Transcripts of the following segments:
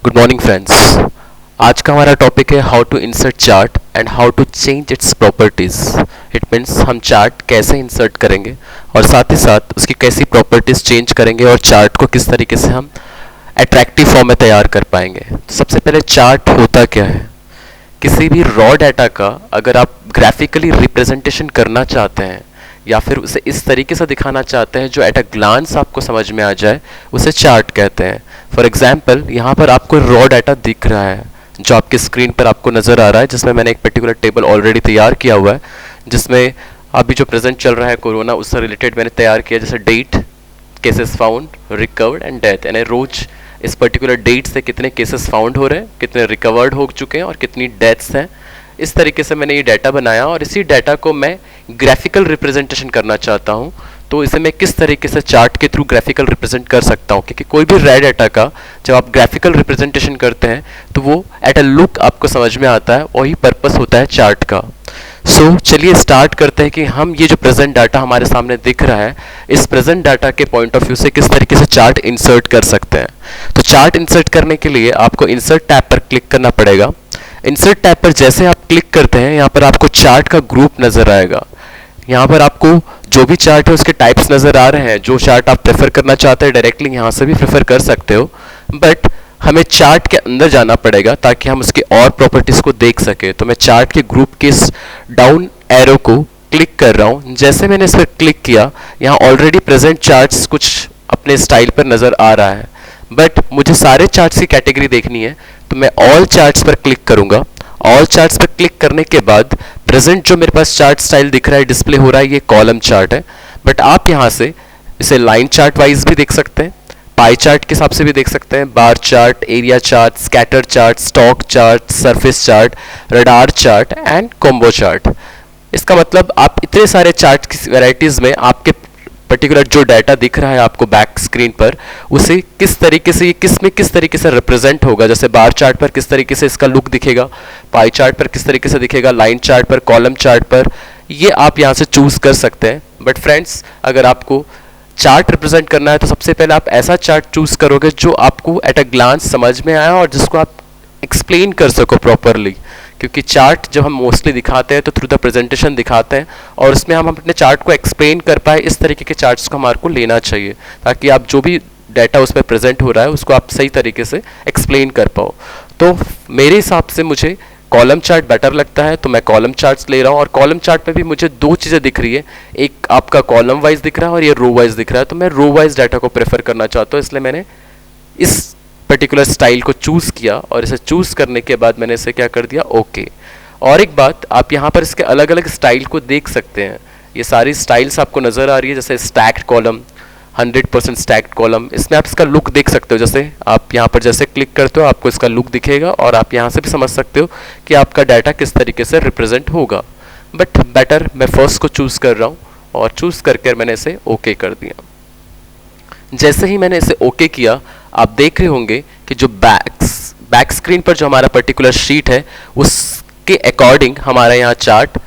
Good morning friends. आज का हमारा टॉपिक है how to insert chart and how to change its properties. It means हम chart कैसे इंसर्ट करेंगे और साथ ही साथ उसकी कैसी प्रॉपर्टीज़ चेंज करेंगे और चार्ट को किस तरीके से हम अट्रैक्टिव फॉर्म में तैयार कर पाएंगे। तो सबसे पहले चार्ट होता क्या है? किसी भी रॉ डाटा का अगर आप ग्राफिकली रिप्रेजेंटेशन करना चाहते हैं या फिर उसे इस तरीके से दिखाना चाहते हैं जो एट अ ग्लांस आपको समझ में आ जाए, उसे चार्ट कहते हैं। फॉर एग्जाम्पल, यहाँ पर आपको रॉ डाटा दिख रहा है जो आपकी स्क्रीन पर आपको नज़र आ रहा है, जिसमें मैंने एक पर्टिकुलर टेबल ऑलरेडी तैयार किया हुआ है, जिसमें अभी जो प्रेजेंट चल रहा है कोरोना, उससे रिलेटेड मैंने तैयार किया, जैसे date, cases found, recovered and death. यानी रोज इस पर्टिकुलर डेट से कितने केसेस फाउंड हो रहे हैं, कितने रिकवर्ड हो चुके हैं और कितनी डेथ्स हैं। इस तरीके से मैंने ये डाटा बनाया और इसी डाटा को मैं ग्राफिकल रिप्रेजेंटेशन करना चाहता हूँ। तो इसे मैं किस तरीके से चार्ट के थ्रू ग्राफिकल रिप्रेजेंट कर सकता हूँ, क्योंकि कोई भी रॉ डाटा का जब आप ग्राफिकल रिप्रेजेंटेशन करते हैं तो वो एट अ लुक आपको समझ में आता है, वही पर्पस होता है चार्ट का। सो चलिए स्टार्ट करते हैं कि हम ये जो प्रेजेंट डाटा हमारे सामने दिख रहा है, इस प्रेजेंट डाटा के पॉइंट ऑफ व्यू से किस तरीके से चार्ट इंसर्ट कर सकते हैं। तो चार्ट इंसर्ट करने के लिए आपको इंसर्ट टैब पर क्लिक करना पड़ेगा। इंसर्ट टैब पर जैसे आप क्लिक करते हैं, यहाँ पर आपको चार्ट का ग्रुप नजर आएगा। यहाँ पर आपको जो भी चार्ट है उसके टाइप्स नजर आ रहे हैं। जो चार्ट आप प्रेफर करना चाहते हैं डायरेक्टली यहाँ से भी प्रेफर कर सकते हो, बट हमें चार्ट के अंदर जाना पड़ेगा ताकि हम उसकी और प्रॉपर्टीज को देख सके। तो मैं चार्ट के ग्रुप के इस डाउन एरो को क्लिक कर रहा हूँ। जैसे मैंने इस पर क्लिक किया, यहाँ ऑलरेडी प्रेजेंट चार्ट्स कुछ अपने स्टाइल पर नजर आ रहा है, बट मुझे सारे चार्ट्स की कैटेगरी देखनी है, तो मैं ऑल चार्ट्स पर क्लिक करूंगा। ऑल चार्ट्स पर क्लिक करने के बाद प्रेजेंट जो मेरे पास चार्ट स्टाइल दिख रहा है, डिस्प्ले हो रहा है, ये कॉलम चार्ट है। बट आप यहाँ से इसे लाइन चार्ट वाइज भी देख सकते हैं, पाई चार्ट के हिसाब से भी देख सकते हैं, bar chart, area chart, scatter chart, stock chart, surface chart, radar chart and combo chart. इसका मतलब आप इतने सारे चार्ट की वैरायटीज में आपके पर्टिकुलर जो डाटा दिख रहा है आपको बैक स्क्रीन पर, उसे किस तरीके से, किस तरीके से रिप्रेजेंट होगा। जैसे बार चार्ट पर किस तरीके से इसका लुक दिखेगा, पाई चार्ट पर किस तरीके से दिखेगा, लाइन चार्ट पर, कॉलम चार्ट पर, ये आप यहाँ से चूज कर सकते हैं। बट फ्रेंड्स, अगर आपको चार्ट रिप्रेजेंट करना है तो सबसे पहले आप ऐसा चार्ट चूज करोगे जो आपको एट अ ग्लांस समझ में आए और जिसको आप एक्सप्लेन कर सको प्रॉपरली, क्योंकि चार्ट जब हम मोस्टली दिखाते हैं तो थ्रू द प्रेजेंटेशन दिखाते हैं और उसमें हम अपने चार्ट को एक्सप्लेन कर पाए। इस तरीके के चार्ट्स को हमारे को लेना चाहिए ताकि आप जो भी डाटा उसमें प्रेजेंट हो रहा है उसको आप सही तरीके से एक्सप्लेन कर पाओ। तो मेरे हिसाब से मुझे कॉलम चार्ट बेटर लगता है, तो मैं कॉलम चार्ट्स ले रहा हूँ। और कॉलम चार्ट में भी मुझे दो चीज़ें दिख रही है, एक आपका कॉलम वाइज दिख रहा है और ये रो वाइज दिख रहा है। तो मैं रो वाइज डाटा को प्रेफर करना चाहता हूँ, इसलिए मैंने इस पर्टिकुलर स्टाइल को चूज़ किया और इसे चूज़ करने के बाद मैंने इसे क्या कर दिया, ओके। और एक बात, आप यहाँ पर इसके अलग अलग स्टाइल को देख सकते हैं। ये सारी स्टाइल्स आपको नज़र आ रही है, जैसे स्टैक्ड कॉलम, 100% स्टैक्ड कॉलम। इसमें आप इसका लुक देख सकते हो। जैसे आप यहाँ पर जैसे क्लिक करते हो आपको इसका लुक दिखेगा और आप यहाँ से भी समझ सकते हो कि आपका डाटा किस तरीके से रिप्रेजेंट होगा। बट बेटर मैं फर्स्ट को चूज़ कर रहा हूँ और चूज़ करके मैंने इसे ओके कर दिया। जैसे ही मैंने इसे ओके किया, आप देख रहे होंगे कि जो बैक स्क्रीन पर जो हमारा पर्टिकुलर शीट है उसके अकॉर्डिंग हमारा यहाँ चार्ट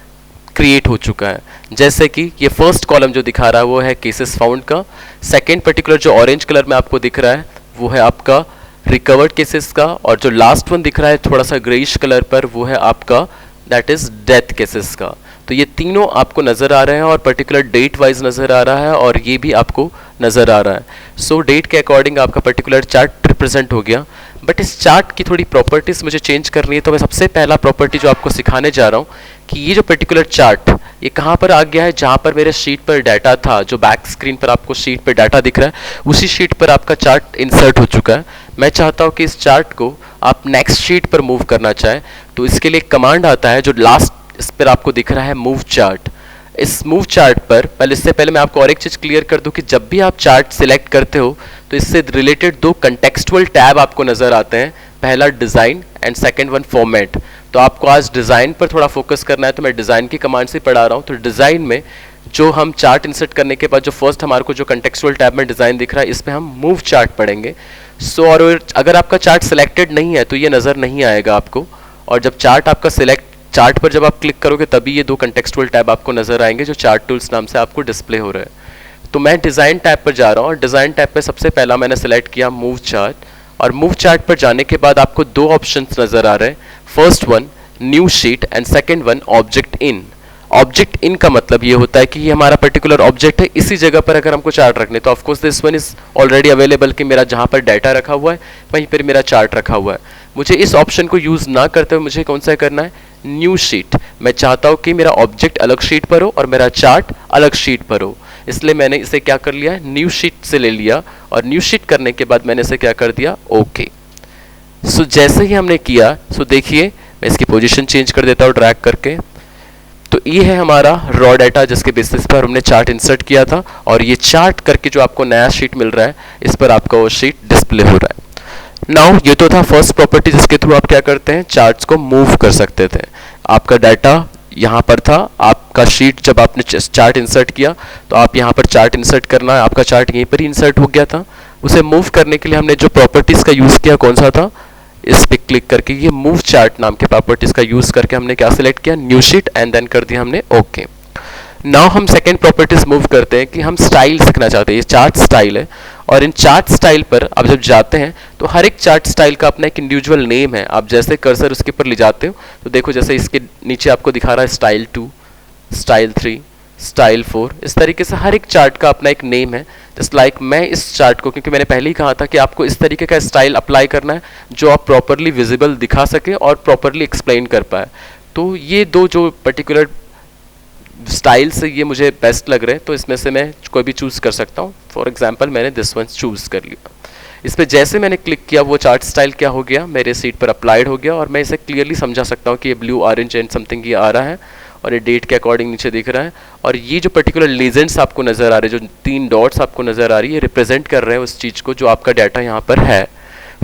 क्रिएट हो चुका है। जैसे कि ये फर्स्ट कॉलम जो दिखा रहा है वो है केसेस फाउंड का, सेकंड पर्टिकुलर जो ऑरेंज कलर में आपको दिख रहा है वो है आपका रिकवर्ड केसेस का, और जो लास्ट वन दिख रहा है थोड़ा सा ग्रेइश कलर पर वो है आपका दैट इज डेथ केसेस का। तो ये तीनों आपको नज़र आ रहे हैं और पर्टिकुलर डेट वाइज नज़र आ रहा है और ये भी आपको नज़र आ रहा है। सो डेट के अकॉर्डिंग आपका पर्टिकुलर चार्ट रिप्रेजेंट हो गया। बट इस चार्ट की थोड़ी प्रॉपर्टीज़ मुझे चेंज करनी है, तो मैं सबसे पहला प्रॉपर्टी जो आपको सिखाने जा रहा हूँ कि ये जो पर्टिकुलर चार्ट ये कहाँ पर आ गया है, जहाँ पर मेरे शीट पर डाटा था, जो बैक स्क्रीन पर आपको शीट पर डाटा दिख रहा है उसी शीट पर आपका चार्ट इंसर्ट हो चुका है। मैं चाहता हूँ कि इस चार्ट को आप नेक्स्ट शीट पर मूव करना चाहें, तो इसके लिए कमांड आता है जो लास्ट इस पर आपको दिख रहा है, मूव चार्ट। इस मूव चार्ट पर इससे पहले मैं आपको और एक चीज़ क्लियर कर दूं कि जब भी आप चार्ट सिलेक्ट करते हो तो इससे रिलेटेड दो कंटेक्सचुअल टैब आपको नज़र आते हैं, पहला design and second one format. तो आपको आज डिज़ाइन पर थोड़ा फोकस करना है, तो मैं डिज़ाइन की कमांड से पढ़ा रहा हूँ। तो डिज़ाइन में जो हम चार्ट इंसर्ट करने के बाद जो फर्स्ट हमारे को जो कंटेक्सचुअल टैब में डिज़ाइन दिख रहा है, इसमें हम मूव चार्ट पढ़ेंगे। सो और अगर आपका चार्ट सिलेक्टेड नहीं है तो ये नज़र नहीं आएगा आपको, और जब चार्ट आपका चार्ट पर जब आप क्लिक करोगे तभी ये दो कंटेक्सचुअल टैब आपको नजर आएंगे जो चार्ट टूल्स नाम से आपको डिस्प्ले हो रहे हैं। तो मैं डिज़ाइन टैब पर जा रहा हूँ और डिज़ाइन टैब पे सबसे पहला मैंने सेलेक्ट किया मूव चार्ट, और मूव चार्ट पर जाने के बाद आपको दो ऑप्शंस नजर आ रहे हैं, first one new sheet and second one object in. Object in का मतलब ये होता है कि ये हमारा पर्टिकुलर ऑब्जेक्ट है, इसी जगह पर अगर हमको चार्ट रखने तो of course this one is already available कि मेरा जहां पर डाटा रखा हुआ है वहीं पर मेरा चार्ट रखा हुआ है। मुझे इस ऑप्शन को यूज ना करते हुए मुझे कौन सा करना है, न्यू शीट। मैं चाहता हूं कि मेरा ऑब्जेक्ट अलग शीट पर हो और मेरा चार्ट अलग शीट पर हो, इसलिए मैंने इसे क्या कर लिया है, न्यू शीट से ले लिया और न्यू शीट करने के बाद मैंने इसे क्या कर दिया, ओके। सो जैसे ही हमने किया, सो देखिए मैं इसकी पोजीशन चेंज कर देता हूँ ड्रैग करके। तो ये है हमारा रॉ डाटा जिसके बेसिस पर हमने चार्ट इंसर्ट किया था, और ये चार्ट करके जो आपको नया शीट मिल रहा है इस पर आपका वो शीट डिस्प्ले हो रहा है। नाउ ये तो था फर्स्ट प्रॉपर्टी जिसके थ्रू आप क्या करते हैं, चार्ट्स को मूव कर सकते थे। आपका डाटा यहाँ पर था, आपका शीट जब आपने चार्ट इंसर्ट किया तो आप यहाँ पर चार्ट इंसर्ट करना है, आपका चार्ट यहीं पर ही इंसर्ट हो गया था। उसे मूव करने के लिए हमने जो प्रॉपर्टीज का यूज किया कौन सा था, इस पे क्लिक करके ये मूव चार्ट नाम के प्रॉपर्टीज का यूज करके हमने क्या सिलेक्ट किया, न्यू शीट, एंड देन कर दिया हमने ओके। नाउ हम सेकंड प्रॉपर्टीज मूव करते हैं कि हम स्टाइल सीखना चाहते हैं। ये चार्ट स्टाइल है और इन चार्ट स्टाइल पर आप जब जाते हैं तो हर एक चार्ट स्टाइल का अपना एक इंडिविजुअल नेम है। आप जैसे कर्सर उसके ऊपर ले जाते हो तो देखो जैसे इसके नीचे आपको दिखा रहा है स्टाइल 2, स्टाइल 3, स्टाइल 4, इस तरीके से हर एक चार्ट का अपना एक नेम है। जस्ट लाइक मैं इस चार्ट को, क्योंकि मैंने पहले ही कहा था कि आपको इस तरीके का स्टाइल अप्लाई करना है जो आप प्रॉपरली विजिबल दिखा सके और प्रॉपरली एक्सप्लेन कर पाए, तो ये दो जो पर्टिकुलर स्टाइल से ये मुझे बेस्ट लग रहे हैं तो इसमें से मैं कोई भी चूज़ कर सकता हूँ। फॉर एग्जांपल मैंने दिस वन चूज़ कर लिया। इस पर जैसे मैंने क्लिक किया वो चार्ट स्टाइल क्या हो गया, मेरे सीट पर अप्लाइड हो गया और मैं इसे क्लियरली समझा सकता हूँ कि ये ब्लू ऑरेंज एंड समथिंग ये आ रहा है और ये डेट के अकॉर्डिंग नीचे दिख रहा है। और ये जो पर्टिकुलर लेजेंड्स आपको नज़र आ रहे हैं, जो 3 डॉट्स आपको नज़र आ रही है, ये रिप्रेजेंट कर रहे हैं उस चीज़ को जो आपका डाटा यहाँ पर है।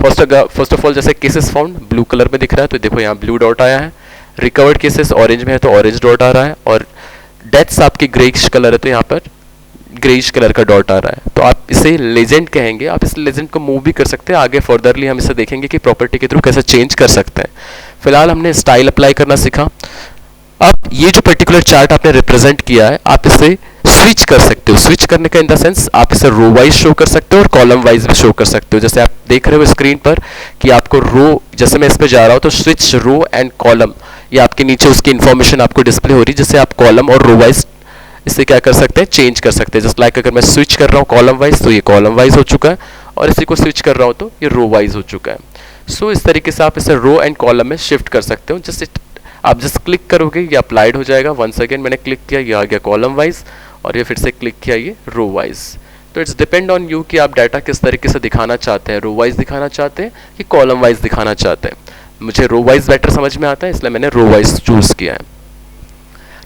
फर्स्ट ऑफ ऑल जैसे केसेस फाउंड ब्लू कलर में दिख रहा है तो देखो यहाँ ब्लू डॉट आया है, रिकवर्ड केसेस ऑरेंज में है तो ऑरेंज डॉट आ रहा है, और डेथ्स आपकी ग्रेइश कलर है तो यहाँ पर ग्रेइश कलर का डॉट आ रहा है। तो आप इसे लेजेंड कहेंगे। आप इस लेजेंड को मूव भी कर सकते हैं, आगे फर्दरली हम इसे देखेंगे कि प्रॉपर्टी के थ्रू कैसे चेंज कर सकते हैं। फिलहाल हमने स्टाइल अप्लाई करना सीखा। अब ये जो पर्टिकुलर चार्ट आपने रिप्रेजेंट किया है आप इसे स्विच कर सकते हो। स्विच करने का इन द सेंस आप इसे रो वाइज शो कर सकते हो और कॉलम वाइज भी शो कर सकते हो। जैसे आप देख रहे हो स्क्रीन पर कि आपको रो, जैसे मैं इस पे जा रहा हूँ तो स्विच रो एंड कॉलम, ये आपके नीचे उसकी इन्फॉर्मेशन आपको डिस्प्ले हो रही है, जिससे आप कॉलम और रो वाइज इसे क्या कर सकते हैं, चेंज कर सकते हैं। जस्ट लाइक अगर मैं स्विच कर रहा हूँ कॉलम वाइज तो ये कॉलम वाइज हो चुका है, और इसी को स्विच कर रहा हूँ तो ये रो वाइज हो चुका है। सो इस तरीके से आप इसे रो एंड कॉलम में शिफ्ट कर सकते हो। आप जस्ट क्लिक करोगे ये अप्लाइड हो जाएगा। वंस अगेन मैंने क्लिक किया, ये आ गया कॉलम वाइज, और ये फिर से क्लिक किया ये रो वाइज। तो इट्स डिपेंड ऑन यू कि आप डाटा किस तरीके से दिखाना चाहते हैं, रो वाइज दिखाना चाहते हैं कि कॉलम वाइज दिखाना चाहते हैं। मुझे रो वाइज बेटर समझ में आता है इसलिए मैंने रो वाइज चूज किया है।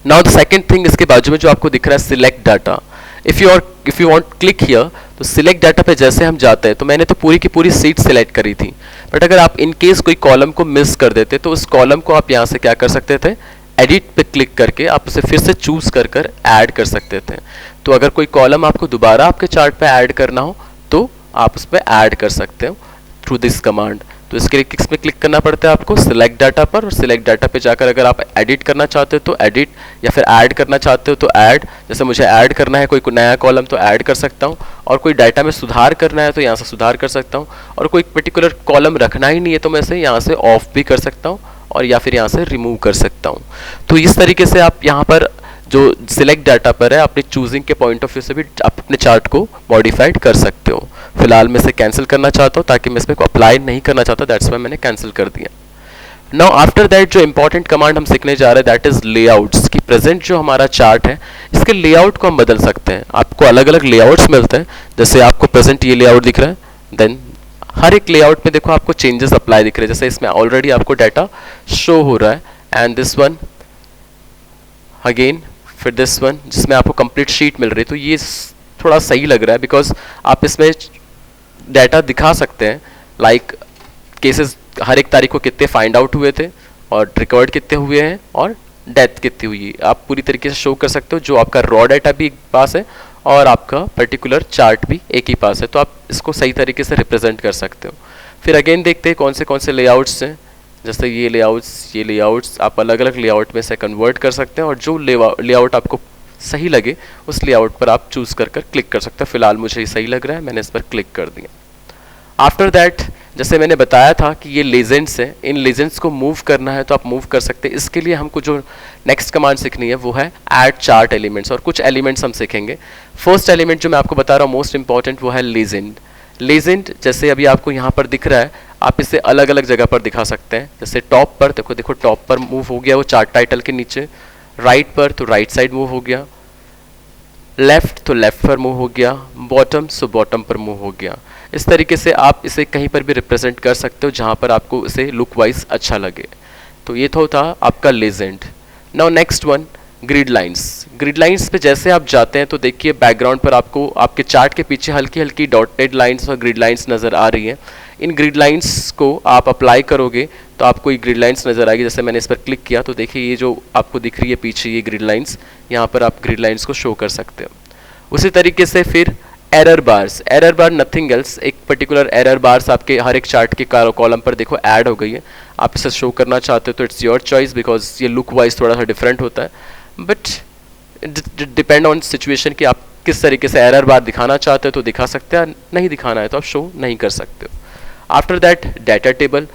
नाउ द सेकंड थिंग, इसके बाजू में जो आपको दिख रहा है select data, if you want click here, तो सिलेक्ट डाटा पे जैसे हम जाते हैं तो मैंने तो पूरी की पूरी सीट सिलेक्ट करी थी, बट अगर आप इन केस कोई कॉलम को मिस कर देते तो उस कॉलम को आप यहाँ से क्या कर सकते थे, एडिट पे क्लिक करके आप उसे फिर से चूज कर कर ऐड कर सकते थे। तो अगर कोई कॉलम आपको दोबारा आपके चार्ट पे ऐड करना हो तो आप उस पर ऐड कर सकते हो थ्रू दिस कमांड। तो इसके लिए किस में क्लिक करना पड़ता है आपको, सिलेक्ट डाटा पर, और सिलेक्ट डाटा पे जाकर अगर आप एडिट करना चाहते हो तो एडिट, या फिर ऐड करना चाहते हो तो ऐड। जैसे मुझे ऐड करना है कोई नया कॉलम तो ऐड कर सकता हूँ, और कोई डाटा में सुधार करना है तो यहाँ से सुधार कर सकता हूँ, और कोई पर्टिकुलर कॉलम रखना ही नहीं है तो मैं इसे यहाँ से ऑफ भी कर सकता हूँ और या फिर यहाँ से रिमूव कर सकता हूँ। तो इस तरीके से आप यहाँ पर जो सिलेक्ट डाटा पर है अपने चूजिंग के पॉइंट ऑफ व्यू से भी आप अपने चार्ट को मॉडिफाइड कर सकते हो। फिलहाल मैं इसे कैंसिल करना चाहता हूँ ताकि मैं इसमें को अप्लाई नहीं करना चाहता, दैट्स वाई मैंने कैंसिल कर दिया। नाउ आफ्टर दैट जो इंपॉर्टेंट कमांड हम सीखने जा रहे हैं दैट इज लेआउट्स, कि प्रेजेंट जो हमारा चार्ट है इसके लेआउट को हम बदल सकते हैं। आपको अलग अलग लेआउट्स मिलते हैं, जैसे आपको प्रेजेंट ये लेआउट दिख रहा है, देन हर एक लेआउट में देखो आपको चेंजेस अप्लाई दिख रहे हैं। जैसे इसमें ऑलरेडी आपको डाटा शो हो रहा है, एंड दिस वन अगेन, फिर दिस वन जिसमें आपको कंप्लीट शीट मिल रही है। तो ये थोड़ा सही लग रहा है बिकॉज आप इसमें डाटा दिखा सकते हैं, लाइक केसेस हर एक तारीख को कितने फाइंड आउट हुए थे और रिकॉर्ड कितने हुए हैं और डेथ कितनी हुई है, आप पूरी तरीके से शो कर सकते हो। जो आपका रॉ डाटा भी एक पास है और आपका पर्टिकुलर चार्ट भी एक ही पास है, तो आप इसको सही तरीके से रिप्रेजेंट कर सकते हो। फिर अगेन देखते हैं कौन से लेआउट्स हैं। जैसे ये लेआउट्स आप अलग अलग लेआउट में से कन्वर्ट कर सकते हैं, और जो लेआउट आपको सही लगे उस लेआउट पर आप चूज कर क्लिक कर सकते हैं। फिलहाल मुझे ये सही लग रहा है, मैंने इस पर क्लिक कर दिया। आफ्टर दैट जैसे मैंने बताया था कि ये लेजेंड्स हैं, इन लेजेंड्स को मूव करना है तो आप मूव कर सकते हैं। इसके लिए हमको जो नेक्स्ट कमांड सीखनी है वो है ऐड चार्ट एलिमेंट्स, और कुछ एलिमेंट्स हम सीखेंगे। फर्स्ट एलिमेंट जो मैं आपको बता रहा हूँ मोस्ट इंपॉर्टेंट, वो है लेजेंड। लेजेंड जैसे अभी आपको यहाँ पर दिख रहा है, आप इसे अलग अलग जगह पर दिखा सकते हैं। जैसे टॉप पर देखो, देखो टॉप पर मूव हो गया वो चार्ट टाइटल के नीचे, राइट पर तो राइट साइड मूव हो गया, लेफ्ट तो लेफ्ट पर मूव हो गया, बॉटम सो बॉटम पर मूव हो गया। इस तरीके से आप इसे कहीं पर भी रिप्रेजेंट कर सकते हो जहाँ पर आपको इसे लुक वाइज अच्छा लगे। तो ये तो था आपका legend. Now next one, grid lines. Grid lines पे जैसे आप जाते हैं तो देखिए बैकग्राउंड पर आपको आपके चार्ट के पीछे हल्की हल्की डॉटेड लाइंस और ग्रिड लाइंस नज़र आ रही हैं। इन ग्रिड लाइंस को आप अप्लाई करोगे तो आपको ये ग्रिड लाइंस नज़र आएगी। जैसे मैंने इस पर क्लिक किया तो देखिए ये जो आपको दिख रही है पीछे ये ग्रिड लाइंस, यहाँ पर आप ग्रिड लाइंस को शो कर सकते हो। उसी तरीके से फिर error bars. Error bar nothing else, एक पर्टिकुलर एरर बार्स आपके हर एक चार्ट के कॉलम पर देखो ऐड हो गई है। आप इसे शो करना चाहते हो तो इट्स योर चॉइस, बिकॉज ये लुक वाइज थोड़ा सा डिफरेंट होता है, बट डिपेंड ऑन सिचुएशन कि आप किस तरीके से एरर बार दिखाना चाहते हो तो दिखा सकते हैं, नहीं दिखाना है तो आप शो नहीं कर सकते हो। After that data table,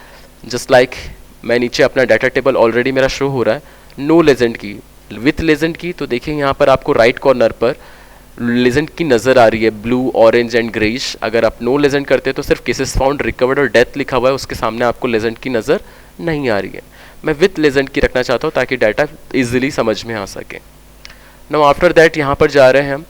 just like मैं नीचे अपना डाटा टेबल ऑलरेडी मेरा शो हो रहा है। नो लेजेंड की, विथ लेजेंड की तो देखिए यहाँ पर आपको राइट कॉर्नर पर लेजेंड की नज़र आ रही है, ब्लू ऑरेंज एंड ग्रेइश। अगर आप नो लेजेंड करते हैं तो सिर्फ केसेस फाउंड, रिकवर्ड और डेथ लिखा हुआ है, उसके सामने आपको लेजेंड की नज़र नहीं आ रही है। मैं विथ लेजेंड की रखना चाहता हूँ ताकि डाटा इजीली समझ में आ सके। नाउ आफ्टर दैट यहाँ पर जा रहे हैं हम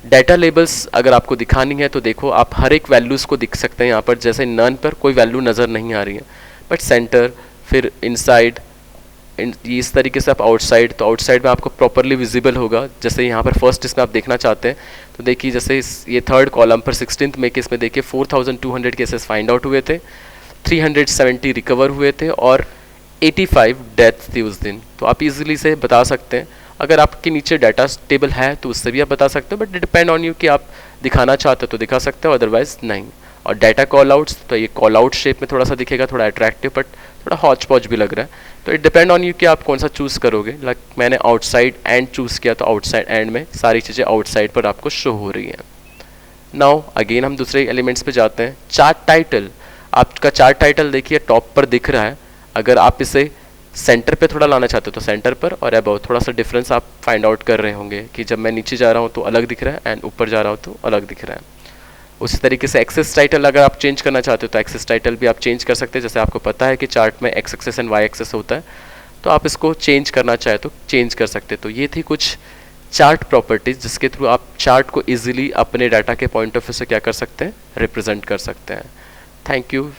डाटा लेबल्स। अगर आपको दिखानी है तो देखो आप हर एक वैल्यूज़ को दिख सकते हैं यहाँ पर। जैसे नन पर कोई वैल्यू नज़र नहीं आ रही है, बट सेंटर, फिर इनसाइड, इस तरीके से आप आउटसाइड, तो आउटसाइड में आपको प्रॉपरली विजिबल होगा। जैसे यहाँ पर फर्स्ट इसमें आप देखना चाहते हैं तो देखिए जैसे ये थर्ड कॉलम पर 16th में केस में देखिए 4200 केसेस फाइंड आउट हुए थे, 370 रिकवर हुए थे और 85 डेथ थी उस दिन। तो आप इजीली से बता सकते हैं। अगर आपके नीचे डाटा टेबल है तो उससे भी आप बता सकते हो, बट डिपेंड ऑन यू कि आप दिखाना चाहते हो तो दिखा सकते हो, अदरवाइज नहीं। और डाटा कॉल आउट्स, तो ये कॉल आउट शेप में थोड़ा सा दिखेगा, थोड़ा अट्रैक्टिव बट थोड़ा हॉच पॉच भी लग रहा है। तो इट डिपेंड ऑन यू कि आप कौन सा चूज़ करोगे। लाइक मैंने आउटसाइड एंड चूज़ किया तो आउटसाइड एंड में सारी चीज़ें आउटसाइड पर आपको शो हो रही हैं। नाउ अगेन हम दूसरे एलिमेंट्स पे जाते हैं। चार्ट टाइटल, आपका चार्ट टाइटल देखिए टॉप पर दिख रहा है। अगर आप इसे सेंटर पे थोड़ा लाना चाहते हो तो सेंटर पर, और अबाउ थोड़ा सा डिफरेंस आप फाइंड आउट कर रहे होंगे कि जब मैं नीचे जा रहा हूँ तो अलग दिख रहा है एंड ऊपर जा रहा हूँ तो अलग दिख रहा है। उसी तरीके से एक्सेस टाइटल अगर आप चेंज करना चाहते हो तो एक्सेस टाइटल भी आप चेंज कर सकते हैं। जैसे आपको पता है कि चार्ट में X axis and Y axis होता है, तो आप इसको चेंज करना चाहे तो चेंज कर सकते हैं। तो ये थी कुछ चार्ट प्रॉपर्टीज जिसके थ्रू आप चार्ट को इजीली अपने डाटा के पॉइंट ऑफ व्यू से क्या कर सकते हैं, रिप्रेजेंट कर सकते हैं। Thank you.